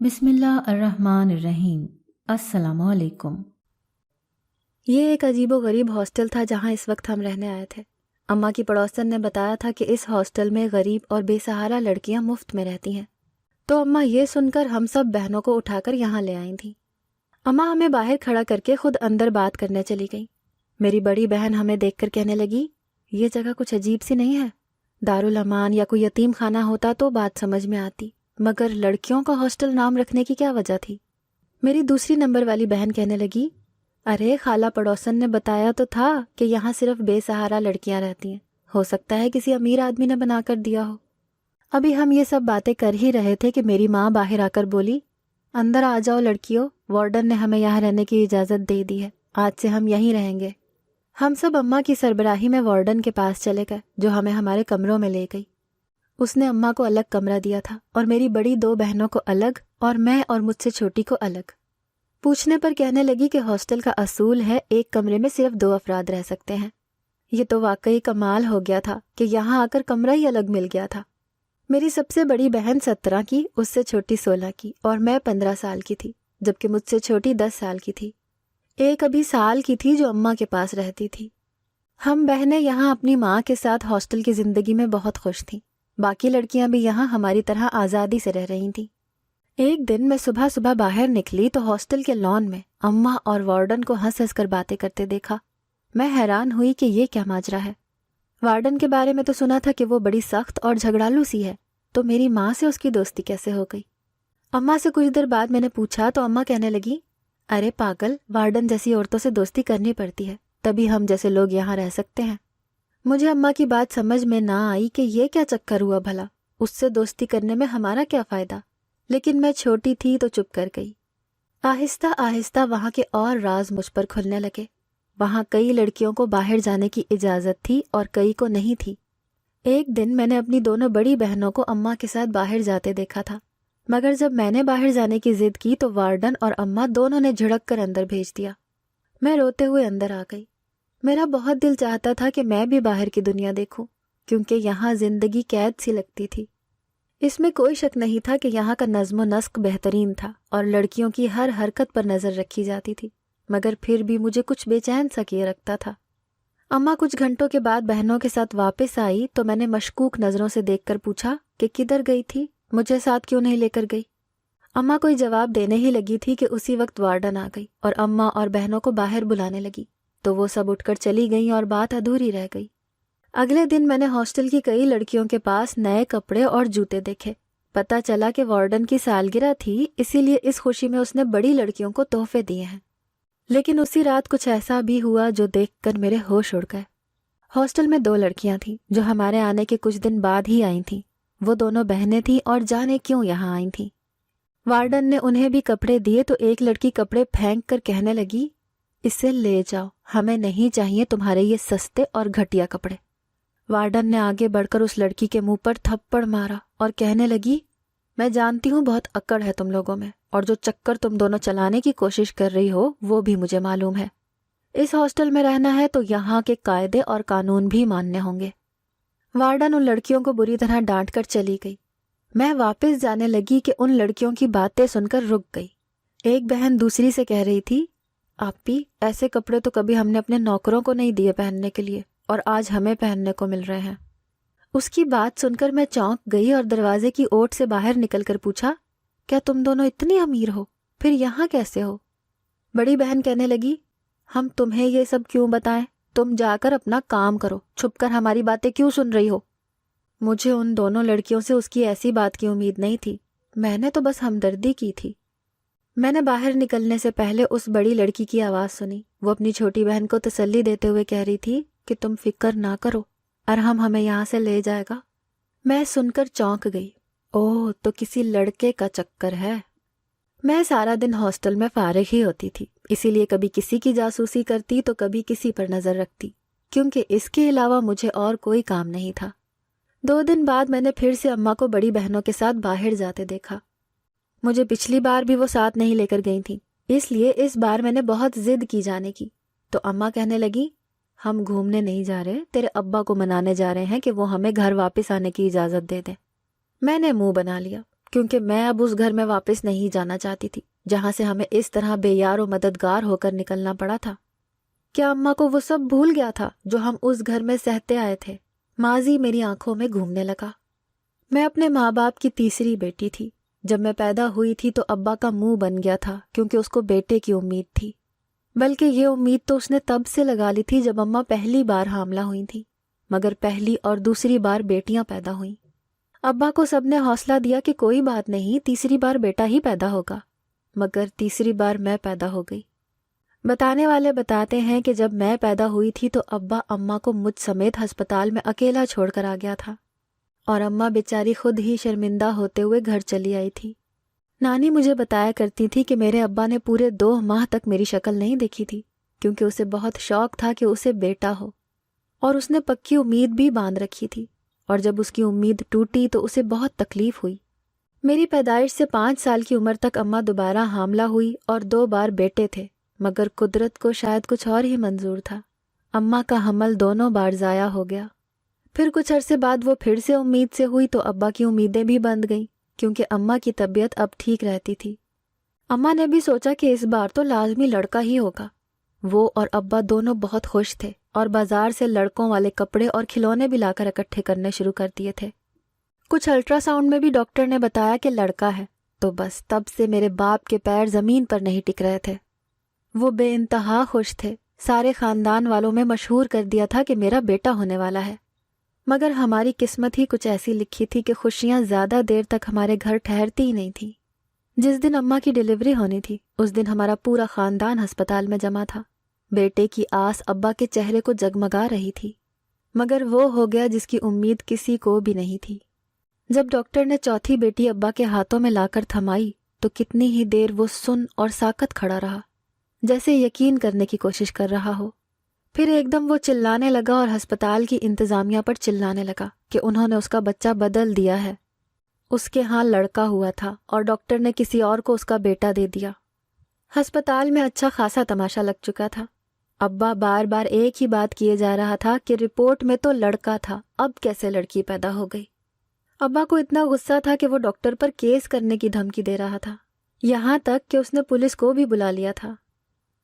بسم اللہ الرحمن الرحیم۔ السلام علیکم۔ یہ ایک عجیب و غریب ہاسٹل تھا جہاں اس وقت ہم رہنے آئے تھے۔ اماں کی پڑوسن نے بتایا تھا کہ اس ہاسٹل میں غریب اور بے سہارا لڑکیاں مفت میں رہتی ہیں، تو اماں یہ سن کر ہم سب بہنوں کو اٹھا کر یہاں لے آئی تھیں۔ اماں ہمیں باہر کھڑا کر کے خود اندر بات کرنے چلی گئی۔ میری بڑی بہن ہمیں دیکھ کر کہنے لگی، یہ جگہ کچھ عجیب سی نہیں ہے؟ دارالامان یا کوئی یتیم خانہ ہوتا تو بات سمجھ میں آتی، مگر لڑکیوں کا ہاسٹل نام رکھنے کی کیا وجہ تھی؟ میری دوسری نمبر والی بہن کہنے لگی، ارے خالہ پڑوسن نے بتایا تو تھا کہ یہاں صرف بے سہارا لڑکیاں رہتی ہیں، ہو سکتا ہے کسی امیر آدمی نے بنا کر دیا ہو۔ ابھی ہم یہ سب باتیں کر ہی رہے تھے کہ میری ماں باہر آ کر بولی، اندر آ جاؤ لڑکیوں، وارڈن نے ہمیں یہاں رہنے کی اجازت دے دی ہے، آج سے ہم یہیں رہیں گے۔ ہم سب اماں کی سربراہی میں وارڈن کے پاس چلے گئے، جو ہمیں ہمارے کمروں میں لے گئی۔ اس نے اماں کو الگ کمرہ دیا تھا اور میری بڑی دو بہنوں کو الگ، اور میں اور مجھ سے چھوٹی کو الگ۔ پوچھنے پر کہنے لگی کہ ہاسٹل کا اصول ہے ایک کمرے میں صرف 2 افراد رہ سکتے ہیں۔ یہ تو واقعی کمال ہو گیا تھا کہ یہاں آ کر کمرہ ہی الگ مل گیا تھا۔ میری سب سے بڑی بہن 17 کی، اس سے چھوٹی 16 کی، اور میں 15 سال کی تھی، جبکہ مجھ سے چھوٹی 10 سال کی تھی۔ ایک ابھی سال کی تھی جو اماں کے پاس رہتی تھی۔ ہم بہنیں یہاں اپنی ماں کے ساتھ ہاسٹل کی زندگی میں بہت خوش تھیں۔ باقی لڑکیاں بھی یہاں ہماری طرح آزادی سے رہ رہی تھیں۔ ایک دن میں صبح صبح باہر نکلی تو ہاسٹل کے لان میں اماں اور وارڈن کو ہنس ہنس کر باتیں کرتے دیکھا۔ میں حیران ہوئی کہ یہ کیا ماجرا ہے۔ وارڈن کے بارے میں تو سنا تھا کہ وہ بڑی سخت اور جھگڑالو سی ہے، تو میری ماں سے اس کی دوستی کیسے ہو گئی؟ اماں سے کچھ دیر بعد میں نے پوچھا تو اماں کہنے لگی، ارے پاگل، وارڈن جیسی عورتوں سے دوستی کرنی پڑتی ہے، تبھی ہم جیسے لوگ یہاں رہ سکتے ہیں۔ مجھے اماں کی بات سمجھ میں نہ آئی کہ یہ کیا چکر ہوا بھلا، اس سے دوستی کرنے میں ہمارا کیا فائدہ؟ لیکن میں چھوٹی تھی تو چپ کر گئی۔ آہستہ آہستہ وہاں کے اور راز مجھ پر کھلنے لگے۔ وہاں کئی لڑکیوں کو باہر جانے کی اجازت تھی اور کئی کو نہیں تھی۔ ایک دن میں نے اپنی دونوں بڑی بہنوں کو اماں کے ساتھ باہر جاتے دیکھا تھا، مگر جب میں نے باہر جانے کی ضد کی تو وارڈن اور اماں دونوں نے جھڑک کر اندر بھیج دیا۔ میں روتے ہوئے اندر آ گئی۔ میرا بہت دل چاہتا تھا کہ میں بھی باہر کی دنیا دیکھوں، کیونکہ یہاں زندگی قید سی لگتی تھی۔ اس میں کوئی شک نہیں تھا کہ یہاں کا نظم و نسق بہترین تھا اور لڑکیوں کی ہر حرکت پر نظر رکھی جاتی تھی، مگر پھر بھی مجھے کچھ بے چین سا کیے رکھتا تھا۔ اماں کچھ گھنٹوں کے بعد بہنوں کے ساتھ واپس آئی تو میں نے مشکوک نظروں سے دیکھ کر پوچھا کہ کدھر گئی تھی، مجھے ساتھ کیوں نہیں لے کر گئی؟ اماں کوئی جواب دینے ہی لگی تھی کہ اسی وقت وارڈن آ گئی اور اماں اور بہنوں کو باہر بلانے لگی، تو وہ سب اٹھ کر چلی گئیں اور بات ادھوری رہ گئی۔ اگلے دن میں نے ہاسٹل کی کئی لڑکیوں کے پاس نئے کپڑے اور جوتے دیکھے۔ پتہ چلا کہ وارڈن کی سالگرہ تھی، اسی لیے اس خوشی میں اس نے بڑی لڑکیوں کو تحفے دیے ہیں۔ لیکن اسی رات کچھ ایسا بھی ہوا جو دیکھ کر میرے ہوش اڑ گئے۔ ہاسٹل میں 2 لڑکیاں تھیں جو ہمارے آنے کے کچھ دن بعد ہی آئی تھیں۔ وہ دونوں بہنیں تھیں اور جانے کیوں یہاں آئی تھیں۔ وارڈن نے انہیں بھی کپڑے دیے تو ایک لڑکی کپڑے پھینک کر کہنے لگی، اسے لے جاؤ، ہمیں نہیں چاہیے تمہارے یہ سستے اور گھٹیا کپڑے۔ وارڈن نے آگے بڑھ کر اس لڑکی کے منہ پر تھپڑ مارا اور کہنے لگی، میں جانتی ہوں بہت اکڑ ہے تم لوگوں میں، اور جو چکر تم دونوں چلانے کی کوشش کر رہی ہو وہ بھی مجھے معلوم ہے۔ اس ہاسٹل میں رہنا ہے تو یہاں کے قاعدے اور قانون بھی ماننے ہوں گے۔ وارڈن ان لڑکیوں کو بری طرح ڈانٹ کر چلی گئی۔ میں واپس جانے لگی کہ ان لڑکیوں کی باتیں سن کر رک گئی۔ ایک بہن دوسری سے کہہ رہی تھی، آپی، ایسے کپڑے تو کبھی ہم نے اپنے نوکروں کو نہیں دیے پہننے کے لیے، اور آج ہمیں پہننے کو مل رہے ہیں۔ اس کی بات سن کر میں چونک گئی اور دروازے کی اوٹ سے باہر نکل کر پوچھا، کیا تم دونوں اتنی امیر ہو؟ پھر یہاں کیسے ہو؟ بڑی بہن کہنے لگی، ہم تمہیں یہ سب کیوں بتائیں؟ تم جا کر اپنا کام کرو، چھپ کر ہماری باتیں کیوں سن رہی ہو؟ مجھے ان دونوں لڑکیوں سے اس کی ایسی بات کی امید نہیں تھی، میں نے تو بس ہمدردی کی تھی۔ میں نے باہر نکلنے سے پہلے اس بڑی لڑکی کی آواز سنی۔ وہ اپنی چھوٹی بہن کو تسلی دیتے ہوئے کہہ رہی تھی کہ تم فکر نہ کرو، ارحم ہمیں یہاں سے لے جائے گا۔ میں سن کر چونک گئی، اوہ، تو کسی لڑکے کا چکر ہے۔ میں سارا دن ہاسٹل میں فارغ ہی ہوتی تھی، اسی لیے کبھی کسی کی جاسوسی کرتی تو کبھی کسی پر نظر رکھتی، کیونکہ اس کے علاوہ مجھے اور کوئی کام نہیں تھا۔ 2 دن بعد میں نے پھر سے اماں کو بڑی بہنوں کے ساتھ باہر جاتے دیکھا۔ مجھے پچھلی بار بھی وہ ساتھ نہیں لے کر گئی تھیں، اس لیے اس بار میں نے بہت ضد کی جانے کی، تو اماں کہنے لگی، ہم گھومنے نہیں جا رہے، تیرے ابا کو منانے جا رہے ہیں کہ وہ ہمیں گھر واپس آنے کی اجازت دے دیں۔ میں نے منہ بنا لیا کیونکہ میں اب اس گھر میں واپس نہیں جانا چاہتی تھی جہاں سے ہمیں اس طرح بے یار و مددگار ہو کر نکلنا پڑا تھا۔ کیا اماں کو وہ سب بھول گیا تھا جو ہم اس گھر میں سہتے آئے تھے؟ ماضی میری آنکھوں میں گھومنے لگا۔ میں اپنے ماں باپ کی تیسری بیٹی تھی۔ جب میں پیدا ہوئی تھی تو ابا کا منہ بن گیا تھا کیونکہ اس کو بیٹے کی امید تھی، بلکہ یہ امید تو اس نے تب سے لگا لی تھی جب اماں پہلی بار حاملہ ہوئی تھی، مگر پہلی اور دوسری بار بیٹیاں پیدا ہوئیں۔ ابا کو سب نے حوصلہ دیا کہ کوئی بات نہیں، تیسری بار بیٹا ہی پیدا ہوگا، مگر تیسری بار میں پیدا ہو گئی۔ بتانے والے بتاتے ہیں کہ جب میں پیدا ہوئی تھی تو ابا اماں کو مجھ سمیت ہسپتال میں اکیلا چھوڑ کر آ گیا تھا، اور اماں بیچاری خود ہی شرمندہ ہوتے ہوئے گھر چلی آئی تھی۔ نانی مجھے بتایا کرتی تھی کہ میرے ابا نے پورے 2 ماہ تک میری شکل نہیں دیکھی تھی، کیونکہ اسے بہت شوق تھا کہ اسے بیٹا ہو، اور اس نے پکی امید بھی باندھ رکھی تھی، اور جب اس کی امید ٹوٹی تو اسے بہت تکلیف ہوئی۔ میری پیدائش سے 5 سال کی عمر تک اماں دوبارہ حاملہ ہوئی اور 2 بار بیٹے تھے، مگر قدرت کو شاید کچھ اور ہی منظور تھا۔ اماں کا حمل دونوں بار ضائع ہو گیا۔ پھر کچھ عرصے بعد وہ پھر سے امید سے ہوئی تو ابا کی امیدیں بھی بند گئیں، کیونکہ اماں کی طبیعت اب ٹھیک رہتی تھی۔ اماں نے بھی سوچا کہ اس بار تو لازمی لڑکا ہی ہوگا۔ وہ اور ابا دونوں بہت خوش تھے اور بازار سے لڑکوں والے کپڑے اور کھلونے بھی لا کر اکٹھے کرنے شروع کر دیے تھے۔ کچھ الٹرا ساؤنڈ میں بھی ڈاکٹر نے بتایا کہ لڑکا ہے، تو بس تب سے میرے باپ کے پیر زمین پر نہیں ٹک رہے تھے۔ وہ بے انتہا خوش تھے، سارے خاندان والوں میں مشہور کر دیا تھا کہ میرا بیٹا ہونے والا ہے۔ مگر ہماری قسمت ہی کچھ ایسی لکھی تھی کہ خوشیاں زیادہ دیر تک ہمارے گھر ٹھہرتی ہی نہیں تھیں۔ جس دن اماں کی ڈیلیوری ہونی تھی اس دن ہمارا پورا خاندان ہسپتال میں جمع تھا۔ بیٹے کی آس ابا کے چہرے کو جگمگا رہی تھی، مگر وہ ہو گیا جس کی امید کسی کو بھی نہیں تھی۔ جب ڈاکٹر نے چوتھی بیٹی ابا کے ہاتھوں میں لا کر تھمائی تو کتنی ہی دیر وہ سن اور ساکت کھڑا رہا، جیسے یقین کرنے کی کوشش کر رہا ہو۔ پھر ایک دم وہ چلانے لگا اور ہسپتال کی انتظامیہ پر چلانے لگا کہ انہوں نے اس کا بچہ بدل دیا ہے۔ اس کے ہاں لڑکا ہوا تھا اور ڈاکٹر نے کسی اور کو اس کا بیٹا دے دیا۔ ہسپتال میں اچھا خاصا تماشا لگ چکا تھا۔ ابا بار بار ایک ہی بات کیے جا رہا تھا کہ رپورٹ میں تو لڑکا تھا، اب کیسے لڑکی پیدا ہو گئی۔ ابا کو اتنا غصہ تھا کہ وہ ڈاکٹر پر کیس کرنے کی دھمکی دے رہا تھا، یہاں تک کہ اس نے پولیس کو بھی بلا لیا تھا۔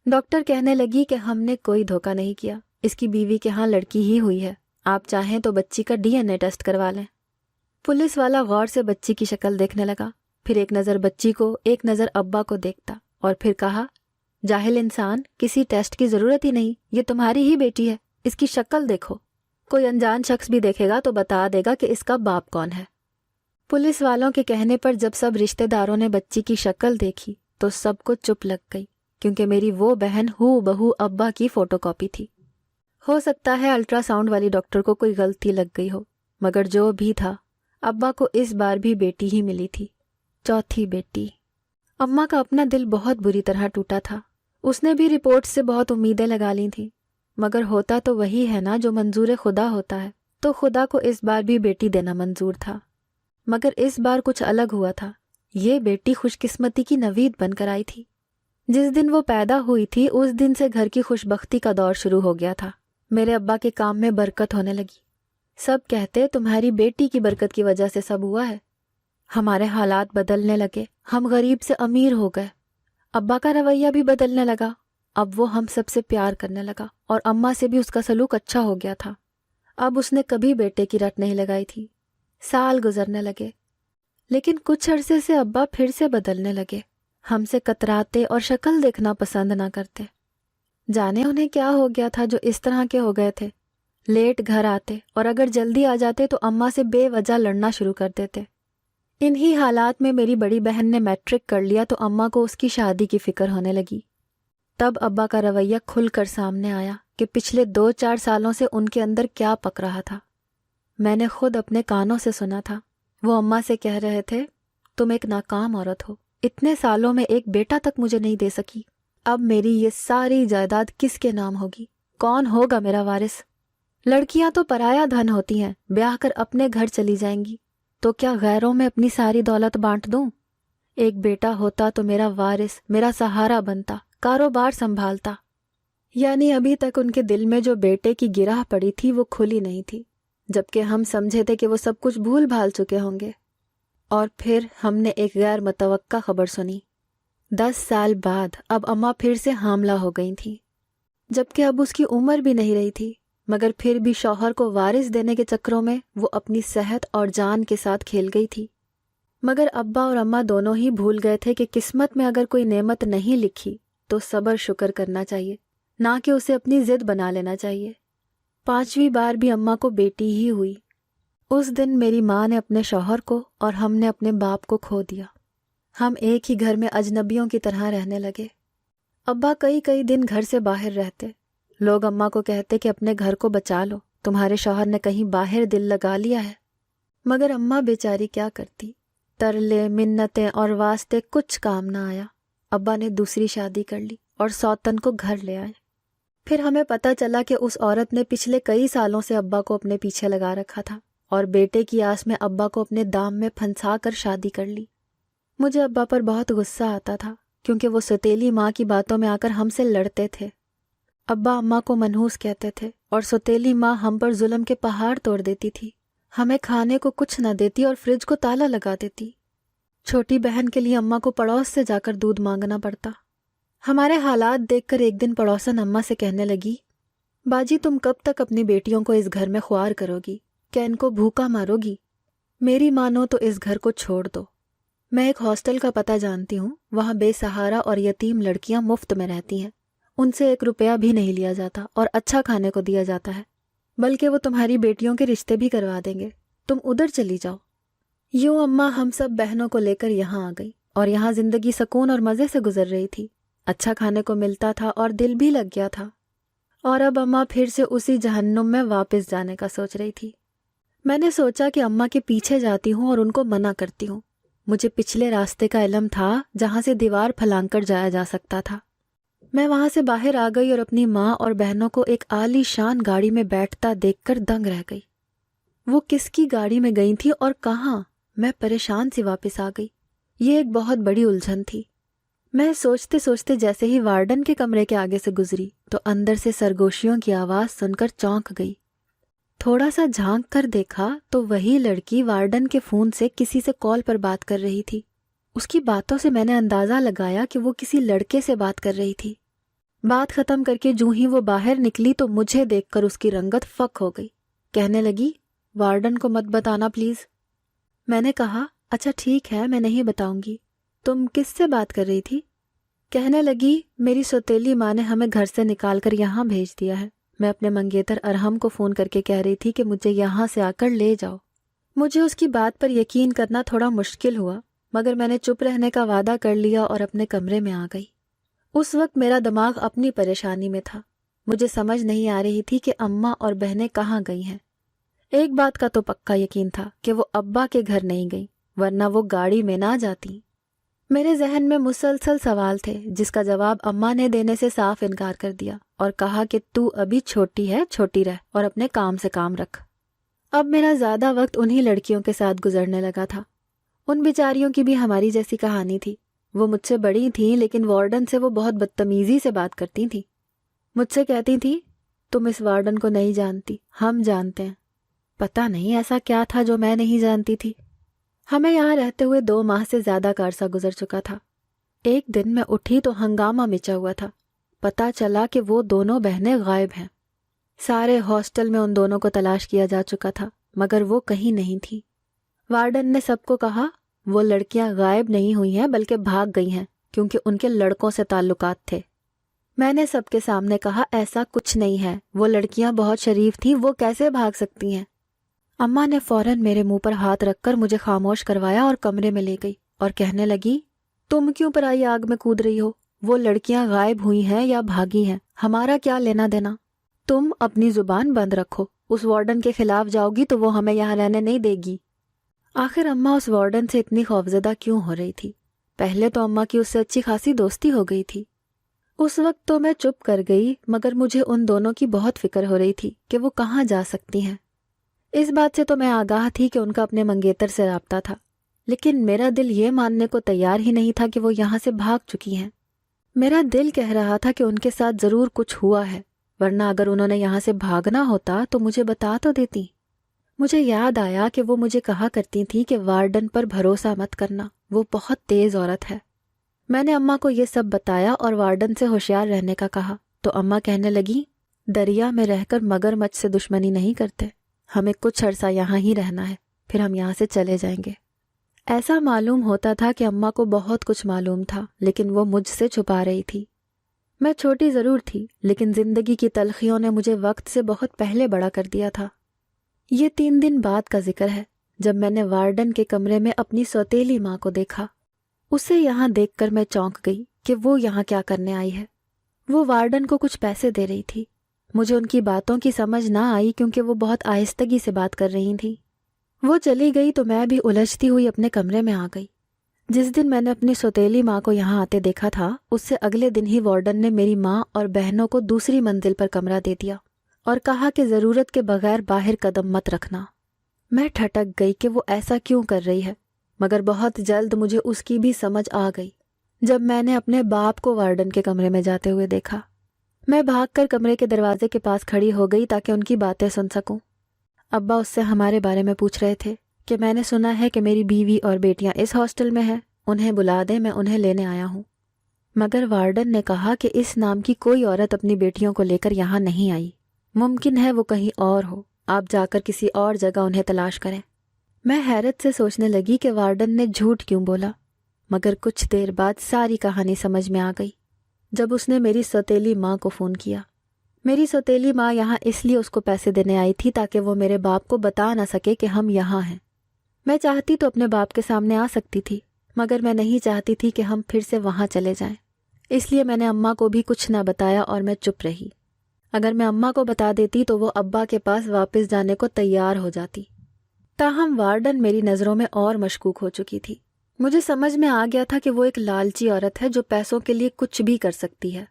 ڈاکٹر کہنے لگی کہ ہم نے کوئی دھوکہ نہیں کیا، اس کی بیوی کے ہاں لڑکی ہی ہوئی ہے، آپ چاہیں تو بچی کا DNA ٹیسٹ کروا لیں۔ پولیس والا غور سے بچی کی شکل دیکھنے لگا، پھر ایک نظر بچی کو، ایک نظر ابا کو دیکھتا، اور پھر کہا، جاہل انسان، کسی ٹیسٹ کی ضرورت ہی نہیں، یہ تمہاری ہی بیٹی ہے، اس کی شکل دیکھو، کوئی انجان شخص بھی دیکھے گا تو بتا دے گا کہ اس کا باپ کون ہے۔ پولیس والوں کے کہنے پر جب سب رشتہ داروں نے بچی کی شکل دیکھی تو سب کو چپ لگ گئی، کیونکہ میری وہ بہن ہو بہو ابا کی فوٹو کاپی تھی۔ ہو سکتا ہے الٹرا ساؤنڈ والی ڈاکٹر کو کوئی غلطی لگ گئی ہو، مگر جو بھی تھا، ابا کو اس بار بھی بیٹی ہی ملی تھی، چوتھی بیٹی۔ اماں کا اپنا دل بہت بری طرح ٹوٹا تھا، اس نے بھی رپورٹ سے بہت امیدیں لگا لی تھیں، مگر ہوتا تو وہی ہے نا جو منظور خدا ہوتا ہے، تو خدا کو اس بار بھی بیٹی دینا منظور تھا۔ مگر اس بار کچھ الگ ہوا تھا، یہ بیٹی خوش قسمتی کی نوید بن کر آئی تھی۔ جس دن وہ پیدا ہوئی تھی اس دن سے گھر کی خوش بختی کا دور شروع ہو گیا تھا۔ میرے ابا کے کام میں برکت ہونے لگی، سب کہتے تمہاری بیٹی کی برکت کی وجہ سے سب ہوا ہے۔ ہمارے حالات بدلنے لگے، ہم غریب سے امیر ہو گئے، ابا کا رویہ بھی بدلنے لگا، اب وہ ہم سب سے پیار کرنے لگا، اور اماں سے بھی اس کا سلوک اچھا ہو گیا تھا۔ اب اس نے کبھی بیٹے کی رٹ نہیں لگائی تھی۔ سال گزرنے لگے، لیکن کچھ عرصے سے ابا پھر سے بدلنے لگے، ہم سے کتراتے اور شکل دیکھنا پسند نہ کرتے۔ جانے انہیں کیا ہو گیا تھا جو اس طرح کے ہو گئے تھے۔ لیٹ گھر آتے اور اگر جلدی آ جاتے تو اماں سے بے وجہ لڑنا شروع کر دیتے۔ انہی حالات میں میری بڑی بہن نے میٹرک کر لیا تو اماں کو اس کی شادی کی فکر ہونے لگی۔ تب ابا کا رویہ کھل کر سامنے آیا کہ پچھلے 2-4 سالوں سے ان کے اندر کیا پک رہا تھا۔ میں نے خود اپنے کانوں سے سنا تھا۔ وہ اماں سے کہہ رہے تھے، تم ایک ناکام عورت ہو، اتنے سالوں میں ایک بیٹا تک مجھے نہیں دے سکی، اب میری یہ ساری جائیداد کس کے نام ہوگی؟ کون ہوگا میرا وارث؟ لڑکیاں تو پرایا دھن ہوتی ہیں، بیاہ کر اپنے گھر چلی جائیں گی، تو کیا غیروں میں اپنی ساری دولت بانٹ دوں؟ ایک بیٹا ہوتا تو میرا وارث، میرا سہارا بنتا، کاروبار سنبھالتا۔ یعنی ابھی تک ان کے دل میں جو بیٹے کی گرہ پڑی تھی وہ کھلی نہیں تھی، جبکہ ہم سمجھے تھے کہ وہ سب کچھ بھول بھال چکے ہوں گے۔ اور پھر ہم نے ایک غیر متوقع خبر سنی۔ 10 سال بعد اب اماں پھر سے حاملہ ہو گئی تھیں، جبکہ اب اس کی عمر بھی نہیں رہی تھی، مگر پھر بھی شوہر کو وارث دینے کے چکروں میں وہ اپنی صحت اور جان کے ساتھ کھیل گئی تھی۔ مگر ابا اور اماں دونوں ہی بھول گئے تھے کہ قسمت میں اگر کوئی نعمت نہیں لکھی تو صبر شکر کرنا چاہیے، نہ کہ اسے اپنی ضد بنا لینا چاہیے۔ 5ویں بار بھی اماں کو بیٹی ہی ہوئی۔ اس دن میری ماں نے اپنے شوہر کو اور ہم نے اپنے باپ کو کھو دیا۔ ہم ایک ہی گھر میں اجنبیوں کی طرح رہنے لگے۔ ابا کئی دن گھر سے باہر رہتے۔ لوگ اماں کو کہتے کہ اپنے گھر کو بچا لو، تمہارے شوہر نے کہیں باہر دل لگا لیا ہے۔ مگر اماں بیچاری کیا کرتی، ترلے منتیں اور واسطے کچھ کام نہ آیا۔ ابا نے دوسری شادی کر لی اور سوتن کو گھر لے آئے۔ پھر ہمیں پتہ چلا کہ اس عورت نے پچھلے کئی سالوں سے ابا کو اپنے پیچھے لگا رکھا تھا اور بیٹے کی آس میں ابا کو اپنے دام میں پھنسا کر شادی کر لی۔ مجھے ابا پر بہت غصہ آتا تھا کیونکہ وہ سوتیلی ماں کی باتوں میں آ کر ہم سے لڑتے تھے۔ ابا اماں کو منحوس کہتے تھے اور سوتیلی ماں ہم پر ظلم کے پہاڑ توڑ دیتی تھی، ہمیں کھانے کو کچھ نہ دیتی اور فریج کو تالا لگا دیتی۔ چھوٹی بہن کے لیے اماں کو پڑوس سے جا کر دودھ مانگنا پڑتا۔ ہمارے حالات دیکھ کر ایک دن پڑوسن اماں سے کہنے لگی، باجی تم کب تک اپنی بیٹیوں کو اس گھر میں خوار کرو گی؟ کیا ان کو بھوکا مارو گی؟ میری مانو تو اس گھر کو چھوڑ دو۔ میں ایک ہاسٹل کا پتہ جانتی ہوں، وہاں بے سہارا اور یتیم لڑکیاں مفت میں رہتی ہیں، ان سے 1 روپیہ بھی نہیں لیا جاتا اور اچھا کھانے کو دیا جاتا ہے، بلکہ وہ تمہاری بیٹیوں کے رشتے بھی کروا دیں گے، تم ادھر چلی جاؤ۔ یوں اماں ہم سب بہنوں کو لے کر یہاں آ گئی اور یہاں زندگی سکون اور مزے سے گزر رہی تھی، اچھا کھانے کو ملتا تھا اور دل بھی لگ گیا تھا۔ اور اب اماں پھر سے اسی جہنم میں واپس جانے کا سوچ رہی تھی۔ میں نے سوچا کہ اماں کے پیچھے جاتی ہوں اور ان کو منع کرتی ہوں۔ مجھے پچھلے راستے کا علم تھا جہاں سے دیوار پھلانگ کر جایا جا سکتا تھا۔ میں وہاں سے باہر آ گئی اور اپنی ماں اور بہنوں کو ایک عالی شان گاڑی میں بیٹھتا دیکھ کر دنگ رہ گئی۔ وہ کس کی گاڑی میں گئی تھی اور کہاں؟ میں پریشان سی واپس آ گئی۔ یہ ایک بہت بڑی الجھن تھی۔ میں سوچتے سوچتے جیسے ہی وارڈن کے کمرے کے آگے سے گزری تو اندر سے سرگوشیوں کی آواز سن کر چونک گئی۔ تھوڑا سا جھانک کر دیکھا تو وہی لڑکی وارڈن کے فون سے کسی سے کال پر بات کر رہی تھی۔ اس کی باتوں سے میں نے اندازہ لگایا کہ وہ کسی لڑکے سے بات کر رہی تھی۔ بات ختم کر کے جوں ہی وہ باہر نکلی تو مجھے دیکھ کر اس کی رنگت فک ہو گئی۔ کہنے لگی، وارڈن کو مت بتانا پلیز۔ میں نے کہا، اچھا ٹھیک ہے، میں نہیں بتاؤں گی۔ تم کس سے بات کر رہی تھی؟ کہنے لگی، میری سوتیلی ماں نے ہمیں گھر سے نکال کر یہاں بھیج دیا ہے۔ میں اپنے منگیتر ارحم کو فون کر کے کہہ رہی تھی کہ مجھے یہاں سے آ کر لے جاؤ۔ مجھے اس کی بات پر یقین کرنا تھوڑا مشکل ہوا، مگر میں نے چپ رہنے کا وعدہ کر لیا اور اپنے کمرے میں آ گئی۔ اس وقت میرا دماغ اپنی پریشانی میں تھا۔ مجھے سمجھ نہیں آ رہی تھی کہ اماں اور بہنیں کہاں گئی ہیں۔ ایک بات کا تو پکا یقین تھا کہ وہ ابا کے گھر نہیں گئی، ورنہ وہ گاڑی میں نہ جاتی۔ میرے ذہن میں مسلسل سوال تھے جس کا جواب اماں نے دینے سے صاف انکار کر دیا اور کہا کہ تو ابھی چھوٹی ہے، چھوٹی رہ اور اپنے کام سے کام رکھ۔ اب میرا زیادہ وقت انہی لڑکیوں کے ساتھ گزرنے لگا تھا۔ ان بیچاریوں کی بھی ہماری جیسی کہانی تھی۔ وہ مجھ سے بڑی تھیں لیکن وارڈن سے وہ بہت بدتمیزی سے بات کرتی تھیں۔ مجھ سے کہتی تھیں، تم اس وارڈن کو نہیں جانتی، ہم جانتے ہیں۔ پتہ نہیں ایسا کیا تھا جو میں نہیں جانتی تھی۔ ہمیں یہاں رہتے ہوئے 2 ماہ سے زیادہ کا عرصہ گزر چکا تھا۔ ایک دن میں اٹھی تو ہنگامہ مچا ہوا تھا۔ پتہ چلا کہ وہ دونوں بہنیں غائب ہیں۔ سارے ہاسٹل میں ان دونوں کو تلاش کیا جا چکا تھا مگر وہ کہیں نہیں تھی۔ وارڈن نے سب کو کہا وہ لڑکیاں غائب نہیں ہوئی ہیں بلکہ بھاگ گئی ہیں کیونکہ ان کے لڑکوں سے تعلقات تھے۔ میں نے سب کے سامنے کہا ایسا کچھ نہیں ہے، وہ لڑکیاں بہت شریف تھیں، وہ کیسے بھاگ سکتی ہیں؟ اماں نے فوراً میرے منہ پر ہاتھ رکھ کر مجھے خاموش کروایا اور کمرے میں لے گئی اور کہنے لگی، تم کیوں پرائی آگ میں کود رہی ہو؟ وہ لڑکیاں غائب ہوئی ہیں یا بھاگی ہیں، ہمارا کیا لینا دینا؟ تم اپنی زبان بند رکھو، اس وارڈن کے خلاف جاؤ گی تو وہ ہمیں یہاں رہنے نہیں دے گی۔ آخر اماں اس وارڈن سے اتنی خوفزدہ کیوں ہو رہی تھی؟ پہلے تو اماں کی اس سے اچھی خاصی دوستی ہو گئی تھی۔ اس وقت تو میں چپ کر گئی مگر مجھے ان دونوں کی بہت فکر ہو رہی تھی کہ وہ کہاں جا سکتی ہیں۔ اس بات سے تو میں آگاہ تھی کہ ان کا اپنے منگیتر سے رابطہ تھا، لیکن میرا دل یہ ماننے کو تیار ہی نہیں تھا کہ وہ یہاں سے بھاگ چکی ہیں۔ میرا دل کہہ رہا تھا کہ ان کے ساتھ ضرور کچھ ہوا ہے، ورنہ اگر انہوں نے یہاں سے بھاگنا ہوتا تو مجھے بتا تو دیتی۔ مجھے یاد آیا کہ وہ مجھے کہا کرتی تھیں کہ وارڈن پر بھروسہ مت کرنا، وہ بہت تیز عورت ہے۔ میں نے اماں کو یہ سب بتایا اور وارڈن سے ہوشیار رہنے کا کہا تو اماں کہنے لگی، دریا میں رہ کر مگرمچھ سے دشمنی نہیں کرتے، ہمیں کچھ عرصہ یہاں ہی رہنا ہے، پھر ہم یہاں سے چلے جائیں گے۔ ایسا معلوم ہوتا تھا کہ اماں کو بہت کچھ معلوم تھا، لیکن وہ مجھ سے چھپا رہی تھی۔ میں چھوٹی ضرور تھی، لیکن زندگی کی تلخیوں نے مجھے وقت سے بہت پہلے بڑا کر دیا تھا۔ یہ 3 دن بعد کا ذکر ہے، جب میں نے وارڈن کے کمرے میں اپنی سوتیلی ماں کو دیکھا۔ اسے یہاں دیکھ کر میں چونک گئی کہ وہ یہاں کیا کرنے آئی ہے۔ وہ وارڈن کو کچھ پیسے دے رہی تھی۔ مجھے ان کی باتوں کی سمجھ نہ آئی کیونکہ وہ بہت آہستگی سے بات کر رہی تھیں۔ وہ چلی گئی تو میں بھی الجھتی ہوئی اپنے کمرے میں آ گئی۔ جس دن میں نے اپنی سوتیلی ماں کو یہاں آتے دیکھا تھا، اس سے اگلے دن ہی وارڈن نے میری ماں اور بہنوں کو دوسری منزل پر کمرہ دے دیا اور کہا کہ ضرورت کے بغیر باہر قدم مت رکھنا۔ میں ٹھٹک گئی کہ وہ ایسا کیوں کر رہی ہے، مگر بہت جلد مجھے اس کی بھی سمجھ آ گئی جب میں نے اپنے باپ کو وارڈن کے کمرے میں جاتے ہوئے دیکھا۔ میں بھاگ کر کمرے کے دروازے کے پاس کھڑی ہو گئی تاکہ ان کی باتیں سن سکوں۔ ابا اس سے ہمارے بارے میں پوچھ رہے تھے کہ میں نے سنا ہے کہ میری بیوی اور بیٹیاں اس ہاسٹل میں ہیں، انہیں بلا دیں، میں انہیں لینے آیا ہوں۔ مگر وارڈن نے کہا کہ اس نام کی کوئی عورت اپنی بیٹیوں کو لے کر یہاں نہیں آئی، ممکن ہے وہ کہیں اور ہو، آپ جا کر کسی اور جگہ انہیں تلاش کریں۔ میں حیرت سے سوچنے لگی کہ وارڈن نے جھوٹ کیوں بولا، مگر کچھ دیر بعد ساری کہانی سمجھ میں آ گئی جب اس نے میری سوتیلی ماں کو فون کیا۔ میری سوتیلی ماں یہاں اس لیے اس کو پیسے دینے آئی تھی تاکہ وہ میرے باپ کو بتا نہ سکے کہ ہم یہاں ہیں۔ میں چاہتی تو اپنے باپ کے سامنے آ سکتی تھی، مگر میں نہیں چاہتی تھی کہ ہم پھر سے وہاں چلے جائیں، اس لیے میں نے اماں کو بھی کچھ نہ بتایا اور میں چپ رہی۔ اگر میں اماں کو بتا دیتی تو وہ ابا کے پاس واپس جانے کو تیار ہو جاتی۔ تاہم وارڈن میری نظروں میں اور مشکوک ہو چکی تھی۔ مجھے سمجھ میں آ گیا تھا کہ وہ ایک لالچی عورت ہے جو پیسوں کے لیے کچھ بھی کر سکتی ہے،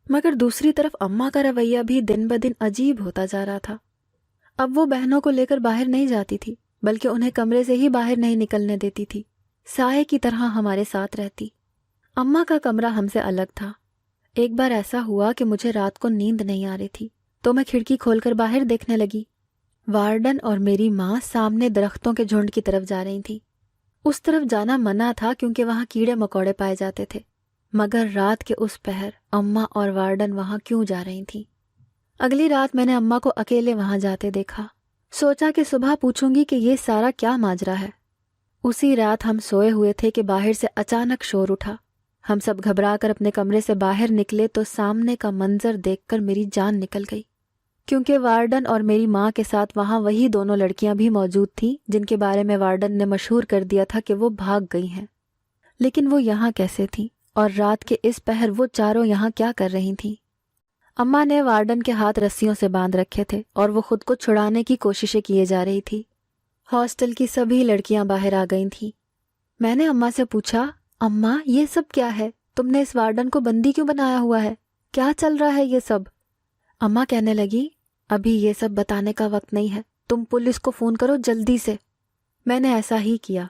مگر دوسری طرف اماں کا رویہ بھی دن بدن عجیب ہوتا جا رہا تھا۔ اب وہ بہنوں کو لے کر باہر نہیں جاتی تھی، بلکہ انہیں کمرے سے ہی باہر نہیں نکلنے دیتی تھی، سائے کی طرح ہمارے ساتھ رہتی۔ اماں کا کمرہ ہم سے الگ تھا۔ ایک بار ایسا ہوا کہ مجھے رات کو نیند نہیں آ رہی تھی تو میں کھڑکی کھول کر باہر دیکھنے لگی۔ وارڈن اور میری ماں سامنے درختوں کے جھنڈ کی طرف جا رہی تھیں۔ اس طرف جانا منع تھا کیونکہ وہاں کیڑے مکوڑے پائے جاتے تھے، مگر رات کے اس پہر اماں اور وارڈن وہاں کیوں جا رہی تھیں؟ اگلی رات میں نے اماں کو اکیلے وہاں جاتے دیکھا۔ سوچا کہ صبح پوچھوں گی کہ یہ سارا کیا ماجرا ہے۔ اسی رات ہم سوئے ہوئے تھے کہ باہر سے اچانک شور اٹھا۔ ہم سب گھبرا کر اپنے کمرے سے باہر نکلے تو سامنے کا منظر دیکھ کر میری جان نکل گئی، کیونکہ وارڈن اور میری ماں کے ساتھ وہاں وہی دونوں لڑکیاں بھی موجود تھیں جن کے بارے میں وارڈن نے مشہور کر دیا تھا کہ وہ بھاگ گئی ہیں۔ لیکن وہ یہاں کیسے تھیں اور رات کے اس پہر وہ چاروں یہاں کیا کر رہی تھیں؟ اماں نے وارڈن کے ہاتھ رسیوں سے باندھ رکھے تھے اور وہ خود کو چھڑانے کی کوششیں کیے جا رہی تھی۔ ہاسٹل کی سبھی لڑکیاں باہر آ گئی تھیں۔ میں نے اماں سے پوچھا، اماں یہ سب کیا ہے؟ تم نے اس وارڈن کو بندی کیوں بنایا ہوا ہے؟ کیا چل رہا ہے یہ سب؟ اماں کہنے لگی، ابھی یہ سب بتانے کا وقت نہیں ہے، تم پولیس کو فون کرو جلدی سے۔ میں نے ایسا ہی کیا۔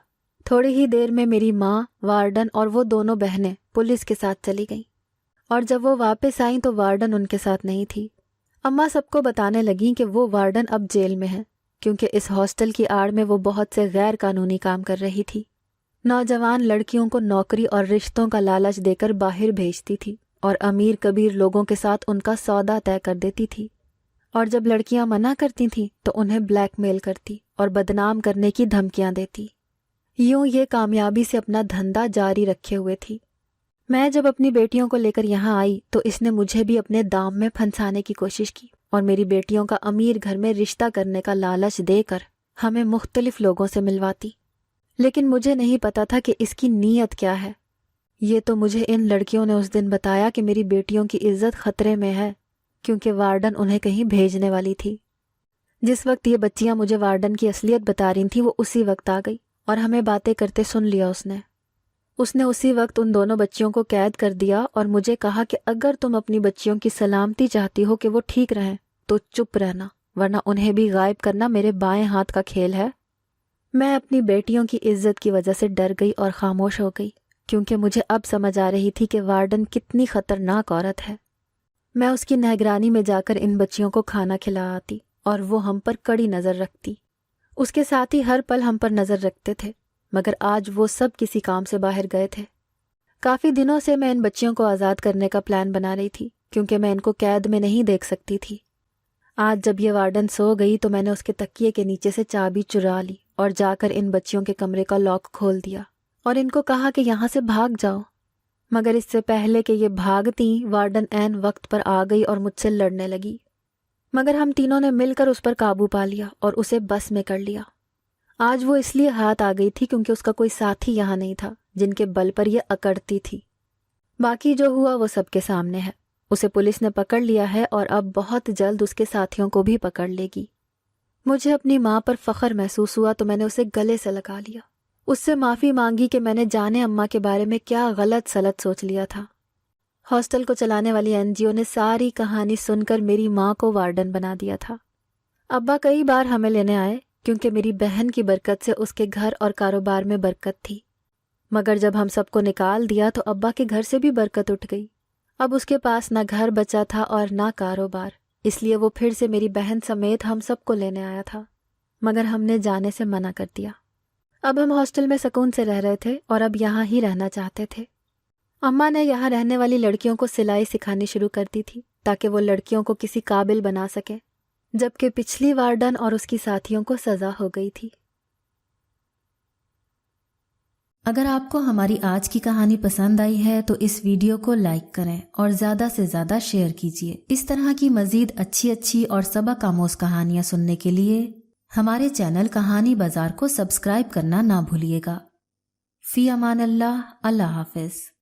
تھوڑی ہی دیر میں میری ماں، وارڈن اور وہ دونوں بہنیں پولیس کے ساتھ چلی گئیں، اور جب وہ واپس آئیں تو وارڈن ان کے ساتھ نہیں تھی۔ اماں سب کو بتانے لگیں کہ وہ وارڈن اب جیل میں ہے، کیونکہ اس ہاسٹل کی آڑ میں وہ بہت سے غیر قانونی کام کر رہی تھی۔ نوجوان لڑکیوں کو نوکری اور رشتوں کا لالچ دے کر باہر بھیجتی تھی اور امیر کبیر لوگوں کے ساتھ ان کا سودا طے کر دیتی تھی، اور جب لڑکیاں منع کرتی تھیں تو انہیں بلیک میل کرتی اور بدنام کرنے کی دھمکیاں دیتی۔ یوں یہ کامیابی سے اپنا دھندا جاری رکھے ہوئے تھی۔ میں جب اپنی بیٹیوں کو لے کر یہاں آئی تو اس نے مجھے بھی اپنے دام میں پھنسانے کی کوشش کی اور میری بیٹیوں کا امیر گھر میں رشتہ کرنے کا لالچ دے کر ہمیں مختلف لوگوں سے ملواتی، لیکن مجھے نہیں پتا تھا کہ اس کی نیت کیا ہے۔ یہ تو مجھے ان لڑکیوں نے اس دن بتایا کہ میری بیٹیوں کی عزت خطرے میں ہے، کیونکہ وارڈن انہیں کہیں بھیجنے والی تھی۔ جس وقت یہ بچیاں مجھے وارڈن کی اصلیت بتا رہی تھیں وہ اسی وقت آ گئی اور ہمیں باتیں کرتے سن لیا۔ اس نے اسی وقت ان دونوں بچیوں کو قید کر دیا اور مجھے کہا کہ اگر تم اپنی بچیوں کی سلامتی چاہتی ہو کہ وہ ٹھیک رہیں تو چپ رہنا، ورنہ انہیں بھی غائب کرنا میرے بائیں ہاتھ کا کھیل ہے۔ میں اپنی بیٹیوں کی عزت کی وجہ سے ڈر گئی اور خاموش ہو گئی، کیونکہ مجھے اب سمجھ آ رہی تھی کہ وارڈن کتنی خطرناک عورت ہے۔ میں اس کی نگرانی میں جا کر ان بچیوں کو کھانا کھلا آتی اور وہ ہم پر کڑی نظر رکھتی۔ اس کے ساتھ ہی ہر پل ہم پر نظر رکھتے تھے، مگر آج وہ سب کسی کام سے باہر گئے تھے۔ کافی دنوں سے میں ان بچیوں کو آزاد کرنے کا پلان بنا رہی تھی، کیونکہ میں ان کو قید میں نہیں دیکھ سکتی تھی۔ آج جب یہ وارڈن سو گئی تو میں نے اس کے تکیے کے نیچے سے چابی چرا لی اور جا کر ان بچیوں کے کمرے کا لاک کھول دیا اور ان کو کہا کہ یہاں سے بھاگ جاؤ۔ مگر اس سے پہلے کہ یہ بھاگتیں، وارڈن عین وقت پر آ گئی اور مجھ سے لڑنے لگی، مگر ہم تینوں نے مل کر اس پر قابو پا لیا اور اسے بس میں کر لیا۔ آج وہ اس لیے ہاتھ آ گئی تھی کیونکہ اس کا کوئی ساتھی یہاں نہیں تھا جن کے بل پر یہ اکڑتی تھی۔ باقی جو ہوا وہ سب کے سامنے ہے۔ اسے پولیس نے پکڑ لیا ہے اور اب بہت جلد اس کے ساتھیوں کو بھی پکڑ لے گی۔ مجھے اپنی ماں پر فخر محسوس ہوا تو میں نے اسے گلے سے لگا لیا، اس سے معافی مانگی کہ میں نے جانے اماں کے بارے میں کیا غلط سلط سوچ لیا تھا۔ ہاسٹل کو چلانے والی NGO نے ساری کہانی سن کر میری ماں کو وارڈن بنا دیا تھا۔ ابا کئی بار ہمیں لینے آئے کیونکہ میری بہن کی برکت سے اس کے گھر اور کاروبار میں برکت تھی، مگر جب ہم سب کو نکال دیا تو ابا کے گھر سے بھی برکت اٹھ گئی۔ اب اس کے پاس نہ گھر بچا تھا اور نہ کاروبار، اس لیے وہ پھر سے میری بہن سمیت ہم سب کو لینے آیا تھا، مگر ہم نے جانے سے منع کر دیا۔ اب ہم ہاسٹل میں سکون سے رہ رہے تھے اور اب یہاں ہی رہنا چاہتے تھے۔ اماں نے یہاں رہنے والی لڑکیوں کو سلائی سکھانی شروع کر دی تھی تاکہ وہ لڑکیوں کو کسی قابل بنا سکے، جبکہ پچھلی وارڈن اور اس کی ساتھیوں کو سزا ہو گئی تھی۔ اگر آپ کو ہماری آج کی کہانی پسند آئی ہے تو اس ویڈیو کو لائک کریں اور زیادہ سے زیادہ شیئر کیجیے۔ اس طرح کی مزید اچھی اور سبق آموز کہانیاں سننے کے لیے ہمارے چینل کہانی بازار کو سبسکرائب کرنا نہ بھولیے گا۔ فی امان اللہ، اللہ حافظ۔